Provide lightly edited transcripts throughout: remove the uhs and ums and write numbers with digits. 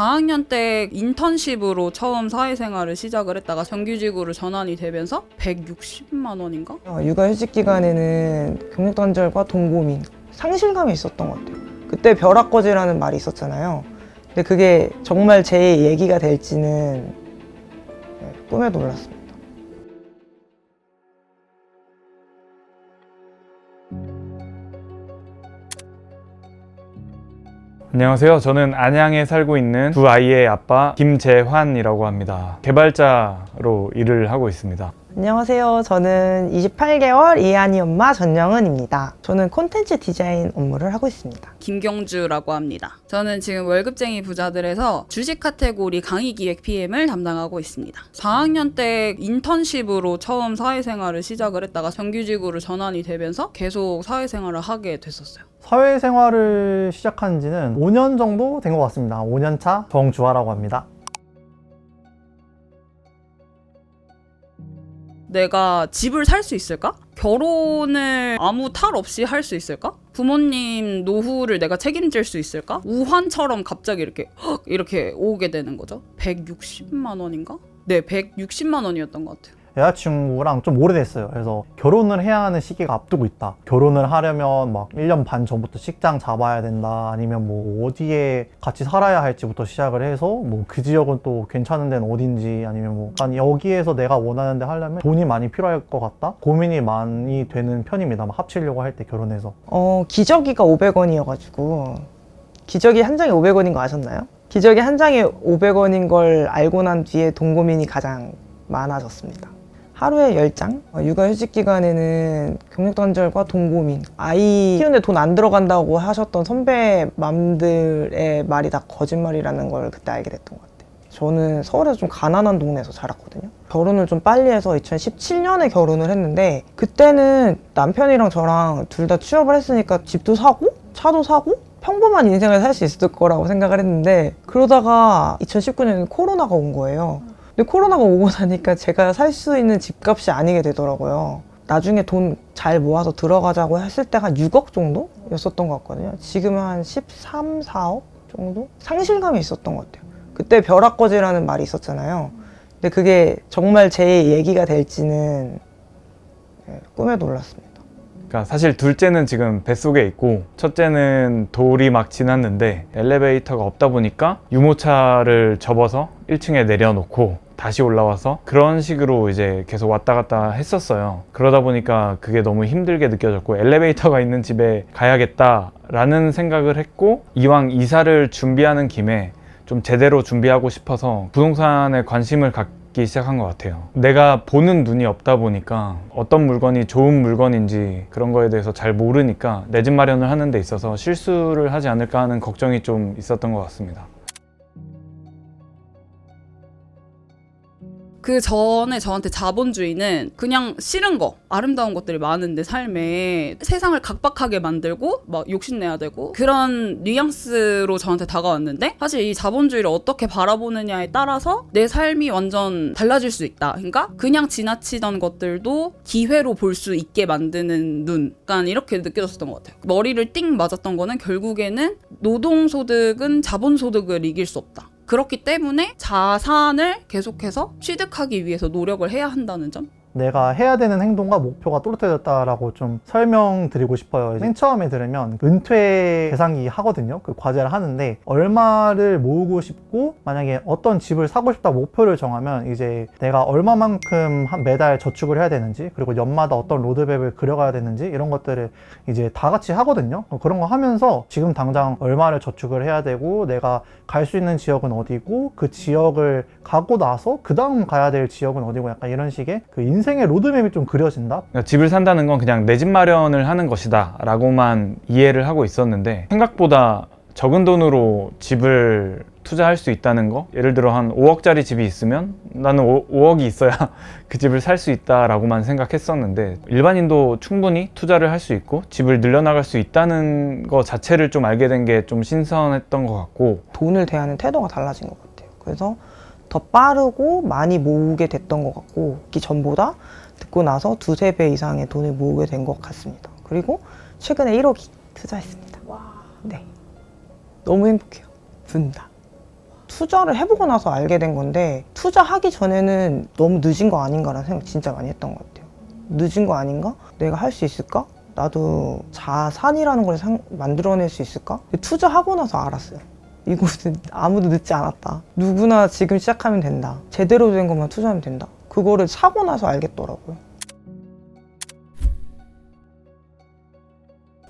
4학년 때 인턴십으로 처음 사회생활을 시작을 했다가 정규직으로 전환이 되면서 160만 원인가? 육아휴직 기간에는 경력단절과 동고민, 상실감이 있었던 것 같아요. 그때 벼락거지라는 말이 있었잖아요. 근데 그게 정말 제 얘기가 될지는 꿈에도 몰랐습니다. 안녕하세요. 저는 안양에 살고 있는 두 아이의 아빠 김재환이라고 합니다. 개발자로 일을 하고 있습니다. 안녕하세요. 저는 28개월 이한이 엄마 전영은입니다. 저는 콘텐츠 디자인 업무를 하고 있습니다. 김경주라고 합니다. 저는 지금 월급쟁이 부자들에서 주식 카테고리 강의기획 PM을 담당하고 있습니다. 4학년 때 인턴십으로 처음 사회생활을 시작을 했다가 정규직으로 전환이 되면서 계속 사회생활을 하게 됐었어요. 사회생활을 시작한 지는 5년 정도 된 것 같습니다. 5년 차 정주하라고 합니다. 내가 집을 살 수 있을까? 결혼을 아무 탈 없이 할 수 있을까? 부모님 노후를 내가 책임질 수 있을까? 우환처럼 갑자기 이렇게 오게 되는 거죠. 160만 원인가? 네, 160만 원이었던 것 같아요. 여자친구랑 좀 오래됐어요. 그래서 결혼을 해야 하는 시기가 앞두고 있다. 결혼을 하려면 막 1년 반 전부터 식장 잡아야 된다. 아니면 뭐 어디에 같이 살아야 할지부터 시작을 해서 뭐 그 지역은 또 괜찮은 데는 어딘지 아니면 뭐 여기에서 내가 원하는 데 하려면 돈이 많이 필요할 것 같다. 고민이 많이 되는 편입니다. 막 합치려고 할 때 결혼해서. 기저귀가 500원이어가지고 기저귀 한 장에 500원인 거 아셨나요? 기저귀 한 장에 500원인 걸 알고 난 뒤에 돈 고민이 가장 많아졌습니다. 하루에 10장? 육아휴직 기간에는 경력단절과 동고민, 아이 키우는데 돈 안 들어간다고 하셨던 선배 맘들의 말이 다 거짓말이라는 걸 그때 알게 됐던 것 같아요. 저는 서울에서 좀 가난한 동네에서 자랐거든요. 결혼을 좀 빨리 해서 2017년에 결혼을 했는데 그때는 남편이랑 저랑 둘 다 취업을 했으니까 집도 사고 차도 사고 평범한 인생을 살 수 있을 거라고 생각을 했는데 그러다가 2019년에 코로나가 온 거예요. 근데 코로나가 오고 나니까 제가 살 수 있는 집값이 아니게 되더라고요. 나중에 돈 잘 모아서 들어가자고 했을 때가 한 6억 정도였었던 것 같거든요. 지금은 한 13, 4억 정도? 상실감이 있었던 것 같아요. 그때 벼락거지라는 말이 있었잖아요. 근데 그게 정말 제 얘기가 될지는 꿈에도 몰랐습니다. 그러니까 사실 둘째는 지금 뱃속에 있고 첫째는 돌이 막 지났는데 엘리베이터가 없다 보니까 유모차를 접어서 1층에 내려놓고 다시 올라와서 그런 식으로 이제 계속 왔다 갔다 했었어요. 그러다 보니까 그게 너무 힘들게 느껴졌고 엘리베이터가 있는 집에 가야겠다라는 생각을 했고 이왕 이사를 준비하는 김에 좀 제대로 준비하고 싶어서 부동산에 관심을 갖기 시작한 것 같아요. 내가 보는 눈이 없다 보니까 어떤 물건이 좋은 물건인지 그런 거에 대해서 잘 모르니까 내 집 마련을 하는 데 있어서 실수를 하지 않을까 하는 걱정이 좀 있었던 것 같습니다. 그 전에 저한테 자본주의는 그냥 싫은 거, 아름다운 것들이 많은데 삶에 세상을 각박하게 만들고 막 욕심내야 되고 그런 뉘앙스로 저한테 다가왔는데 사실 이 자본주의를 어떻게 바라보느냐에 따라서 내 삶이 완전 달라질 수 있다. 그러니까 그냥 지나치던 것들도 기회로 볼 수 있게 만드는 눈. 약간 이렇게 느껴졌었던 것 같아요. 머리를 띵 맞았던 거는 결국에는 노동소득은 자본소득을 이길 수 없다. 그렇기 때문에 자산을 계속해서 취득하기 위해서 노력을 해야 한다는 점? 내가 해야 되는 행동과 목표가 또렷해졌다라고 좀 설명드리고 싶어요. 맨 처음에 들으면 은퇴 계산기 하거든요. 그 과제를 하는데 얼마를 모으고 싶고 만약에 어떤 집을 사고 싶다 목표를 정하면 이제 내가 얼마만큼 매달 저축을 해야 되는지 그리고 연마다 어떤 로드맵을 그려가야 되는지 이런 것들을 이제 다 같이 하거든요. 그런 거 하면서 지금 당장 얼마를 저축을 해야 되고 내가 갈 수 있는 지역은 어디고 그 지역을 가고 나서 그 다음 가야 될 지역은 어디고 약간 이런 식의 그 인생의 로드맵이 좀 그려진다? 그러니까 집을 산다는 건 그냥 내 집 마련을 하는 것이다 라고만 이해를 하고 있었는데 생각보다 적은 돈으로 집을 투자할 수 있다는 거, 예를 들어 한 5억짜리 집이 있으면 나는 5억이 있어야 그 집을 살 수 있다라고만 생각했었는데 일반인도 충분히 투자를 할 수 있고 집을 늘려나갈 수 있다는 거 자체를 좀 알게 된 게 좀 신선했던 것 같고 돈을 대하는 태도가 달라진 것 같아요. 그래서 더 빠르고 많이 모으게 됐던 것 같고 그 전보다 듣고 나서 두세 배 이상의 돈을 모으게 된 것 같습니다. 그리고 최근에 1억이 투자했습니다. 네, 너무 행복해요. 둘 다. 투자를 해보고 나서 알게 된 건데 투자하기 전에는 너무 늦은 거 아닌가라는 생각 진짜 많이 했던 것 같아요. 늦은 거 아닌가? 내가 할 수 있을까? 나도 자산이라는 걸 만들어낼 수 있을까? 투자하고 나서 알았어요. 이곳은 아무도 늦지 않았다. 누구나 지금 시작하면 된다. 제대로 된 것만 투자하면 된다. 그거를 사고 나서 알겠더라고요.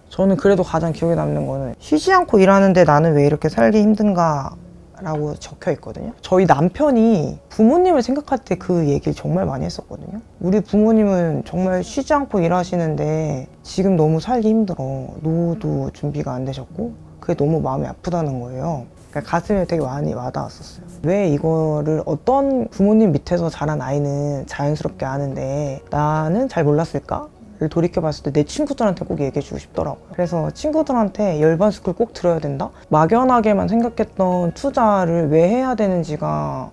저는 그래도 가장 기억에 남는 거는 쉬지 않고 일하는데 나는 왜 이렇게 살기 힘든가 라고 적혀 있거든요. 저희 남편이 부모님을 생각할 때 그 얘기를 정말 많이 했었거든요. 우리 부모님은 정말 쉬지 않고 일하시는데 지금 너무 살기 힘들어. 노후도 준비가 안 되셨고 그게 너무 마음이 아프다는 거예요. 그러니까 가슴에 되게 많이 와닿았었어요. 왜 이거를 어떤 부모님 밑에서 자란 아이는 자연스럽게 아는데 나는 잘 몰랐을까? 를 돌이켜봤을 때 내 친구들한테 꼭 얘기해주고 싶더라고요. 그래서 친구들한테 열반스쿨 꼭 들어야 된다? 막연하게만 생각했던 투자를 왜 해야 되는지가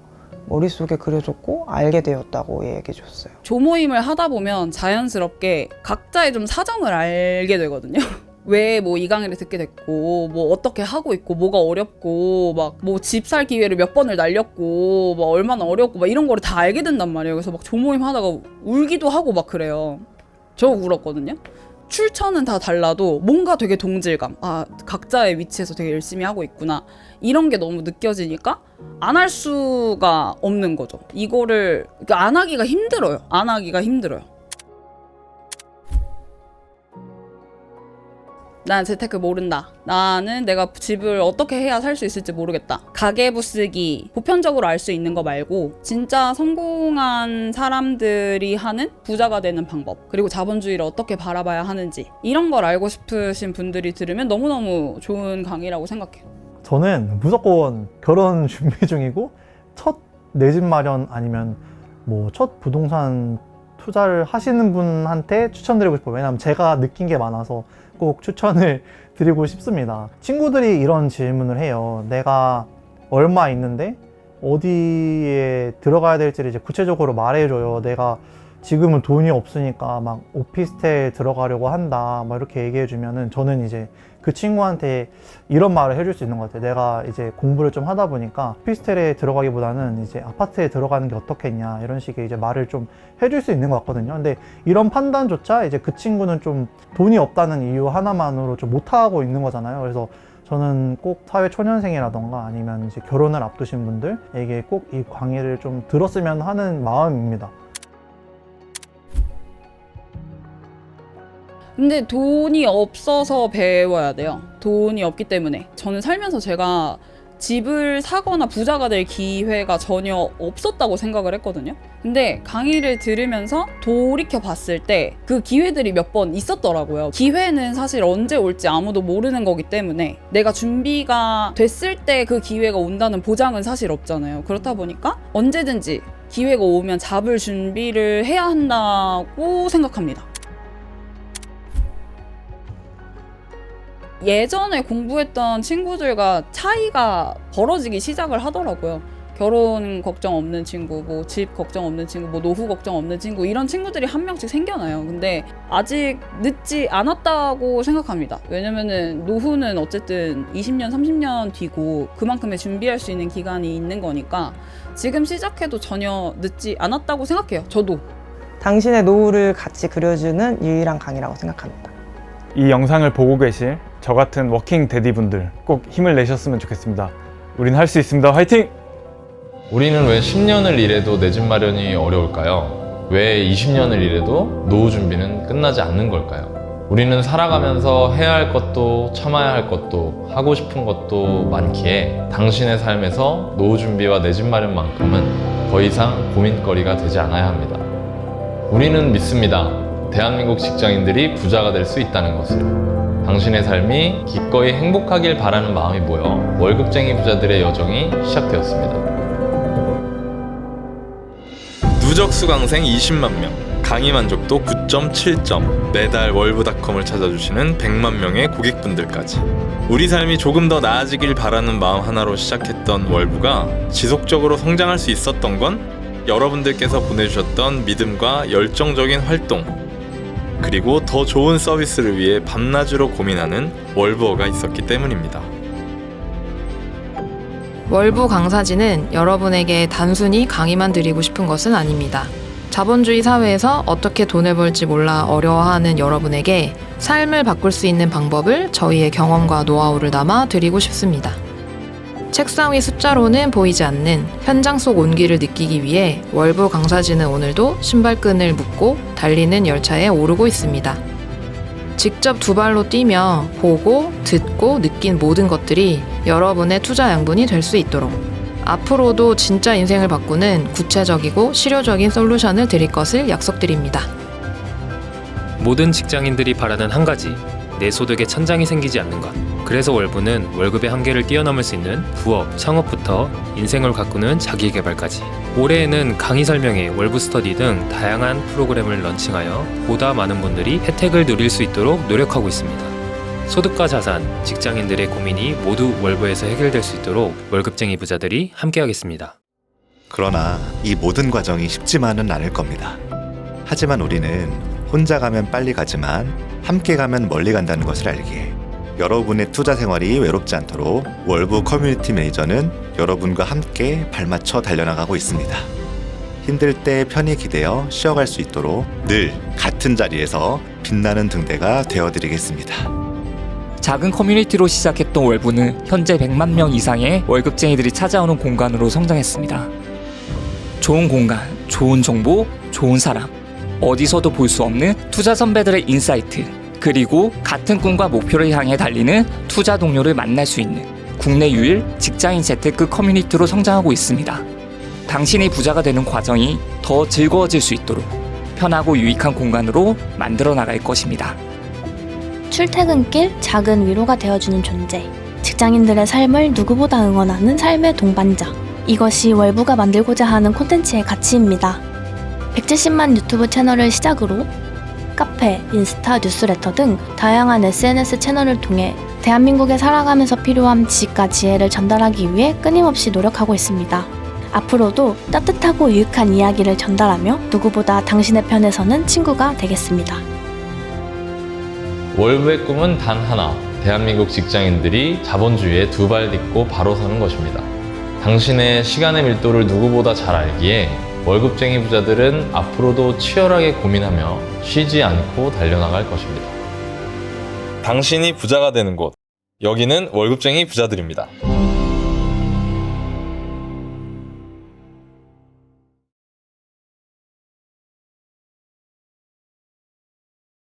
머릿속에 그려졌고 알게 되었다고 얘기해줬어요. 조모임을 하다 보면 자연스럽게 각자의 좀 사정을 알게 되거든요. 왜 뭐 이 강의를 듣게 됐고 뭐 어떻게 하고 있고 뭐가 어렵고 막 뭐 집 살 기회를 몇 번을 날렸고 막 얼마나 어렵고 막 이런 거를 다 알게 된단 말이에요. 그래서 막 조모임 하다가 울기도 하고 막 그래요. 저 울었거든요. 출처는 다 달라도 뭔가 되게 동질감, 아 각자의 위치에서 되게 열심히 하고 있구나 이런 게 너무 느껴지니까 안 할 수가 없는 거죠. 이거를 안 하기가 힘들어요. 안 하기가 힘들어요. 난 재테크 모른다. 나는 내가 집을 어떻게 해야 살 수 있을지 모르겠다. 가계부 쓰기 보편적으로 알 수 있는 거 말고 진짜 성공한 사람들이 하는 부자가 되는 방법, 그리고 자본주의를 어떻게 바라봐야 하는지 이런 걸 알고 싶으신 분들이 들으면 너무너무 좋은 강의라고 생각해요. 저는 무조건 결혼 준비 중이고 첫 내 집 마련 아니면 뭐 첫 부동산 투자를 하시는 분한테 추천드리고 싶어요. 왜냐하면 제가 느낀 게 많아서 꼭 추천을 드리고 싶습니다. 친구들이 이런 질문을 해요. 내가 얼마 있는데 어디에 들어가야 될지를 이제 구체적으로 말해줘요. 내가 지금은 돈이 없으니까 막 오피스텔 들어가려고 한다 막 이렇게 얘기해주면은 저는 이제 그 친구한테 이런 말을 해줄 수 있는 것 같아요. 내가 이제 공부를 좀 하다 보니까 오피스텔에 들어가기보다는 이제 아파트에 들어가는 게 어떻겠냐 이런 식의 이제 말을 좀 해줄 수 있는 것 같거든요. 근데 이런 판단조차 이제 그 친구는 좀 돈이 없다는 이유 하나만으로 좀 못하고 있는 거잖아요. 그래서 저는 꼭 사회초년생이라던가 아니면 이제 결혼을 앞두신 분들에게 꼭 이 강의를 좀 들었으면 하는 마음입니다. 근데 돈이 없어서 배워야 돼요. 돈이 없기 때문에. 저는 살면서 제가 집을 사거나 부자가 될 기회가 전혀 없었다고 생각을 했거든요. 근데 강의를 들으면서 돌이켜 봤을 때 그 기회들이 몇 번 있었더라고요. 기회는 사실 언제 올지 아무도 모르는 거기 때문에 내가 준비가 됐을 때 그 기회가 온다는 보장은 사실 없잖아요. 그렇다 보니까 언제든지 기회가 오면 잡을 준비를 해야 한다고 생각합니다. 예전에 공부했던 친구들과 차이가 벌어지기 시작을 하더라고요. 결혼 걱정 없는 친구, 뭐 집 걱정 없는 친구, 뭐 노후 걱정 없는 친구 이런 친구들이 한 명씩 생겨나요. 근데 아직 늦지 않았다고 생각합니다. 왜냐면은 노후는 어쨌든 20년, 30년 뒤고 그만큼의 준비할 수 있는 기간이 있는 거니까 지금 시작해도 전혀 늦지 않았다고 생각해요. 저도. 당신의 노후를 같이 그려주는 유일한 강의라고 생각합니다. 이 영상을 보고 계실 저 같은 워킹 데디분들 꼭 힘을 내셨으면 좋겠습니다. 우린 할 수 있습니다. 화이팅! 우리는 왜 10년을 일해도 내 집 마련이 어려울까요? 왜 20년을 일해도 노후 준비는 끝나지 않는 걸까요? 우리는 살아가면서 해야 할 것도 참아야 할 것도 하고 싶은 것도 많기에 당신의 삶에서 노후 준비와 내 집 마련만큼은 더 이상 고민거리가 되지 않아야 합니다. 우리는 믿습니다. 대한민국 직장인들이 부자가 될 수 있다는 것을. 당신의 삶이 기꺼이 행복하길 바라는 마음이 모여 월급쟁이 부자들의 여정이 시작되었습니다. 누적 수강생 20만 명, 강의 만족도 9.7점, 매달 월브닷컴을 찾아주시는 100만 명의 고객분들까지. 우리 삶이 조금 더 나아지길 바라는 마음 하나로 시작했던 월브가 지속적으로 성장할 수 있었던 건 여러분들께서 보내주셨던 믿음과 열정적인 활동, 그리고 더 좋은 서비스를 위해 밤낮으로 고민하는 월브어가 있었기 때문입니다. 월부 강사진은 여러분에게 단순히 강의만 드리고 싶은 것은 아닙니다. 자본주의 사회에서 어떻게 돈을 벌지 몰라 어려워하는 여러분에게 삶을 바꿀 수 있는 방법을 저희의 경험과 노하우를 담아 드리고 싶습니다. 책상 위 숫자로는 보이지 않는 현장 속 온기를 느끼기 위해 월부 강사진은 오늘도 신발끈을 묶고 달리는 열차에 오르고 있습니다. 직접 두 발로 뛰며 보고, 듣고, 느낀 모든 것들이 여러분의 투자 양분이 될 수 있도록 앞으로도 진짜 인생을 바꾸는 구체적이고 실효적인 솔루션을 드릴 것을 약속드립니다. 모든 직장인들이 바라는 한 가지, 내 소득에 천장이 생기지 않는 것. 그래서 월부는 월급의 한계를 뛰어넘을 수 있는 부업, 창업부터 인생을 가꾸는 자기개발까지. 올해에는 강의 설명회, 월부 스터디 등 다양한 프로그램을 런칭하여 보다 많은 분들이 혜택을 누릴 수 있도록 노력하고 있습니다. 소득과 자산, 직장인들의 고민이 모두 월부에서 해결될 수 있도록 월급쟁이 부자들이 함께하겠습니다. 그러나 이 모든 과정이 쉽지만은 않을 겁니다. 하지만 우리는 혼자 가면 빨리 가지만 함께 가면 멀리 간다는 것을 알기에 여러분의 투자 생활이 외롭지 않도록 월부 커뮤니티 매니저는 여러분과 함께 발맞춰 달려나가고 있습니다. 힘들 때 편히 기대어 쉬어갈 수 있도록 늘 같은 자리에서 빛나는 등대가 되어드리겠습니다. 작은 커뮤니티로 시작했던 월부는 현재 100만 명 이상의 월급쟁이들이 찾아오는 공간으로 성장했습니다. 좋은 공간, 좋은 정보, 좋은 사람, 어디서도 볼 수 없는 투자 선배들의 인사이트, 그리고 같은 꿈과 목표를 향해 달리는 투자 동료를 만날 수 있는 국내 유일 직장인 재테크 커뮤니티로 성장하고 있습니다. 당신이 부자가 되는 과정이 더 즐거워질 수 있도록 편하고 유익한 공간으로 만들어 나갈 것입니다. 출퇴근길 작은 위로가 되어주는 존재, 직장인들의 삶을 누구보다 응원하는 삶의 동반자. 이것이 월부가 만들고자 하는 콘텐츠의 가치입니다. 170만 유튜브 채널을 시작으로 카페, 인스타, 뉴스레터 등 다양한 SNS 채널을 통해 대한민국에 살아가면서 필요한 지식과 지혜를 전달하기 위해 끊임없이 노력하고 있습니다. 앞으로도 따뜻하고 유익한 이야기를 전달하며 누구보다 당신의 편에 서는 친구가 되겠습니다. 월부의 꿈은 단 하나, 대한민국 직장인들이 자본주의에 두 발 딛고 바로 서는 것입니다. 당신의 시간의 밀도를 누구보다 잘 알기에 월급쟁이 부자들은 앞으로도 치열하게 고민하며 쉬지 않고 달려나갈 것입니다. 당신이 부자가 되는 곳, 여기는 월급쟁이 부자들입니다.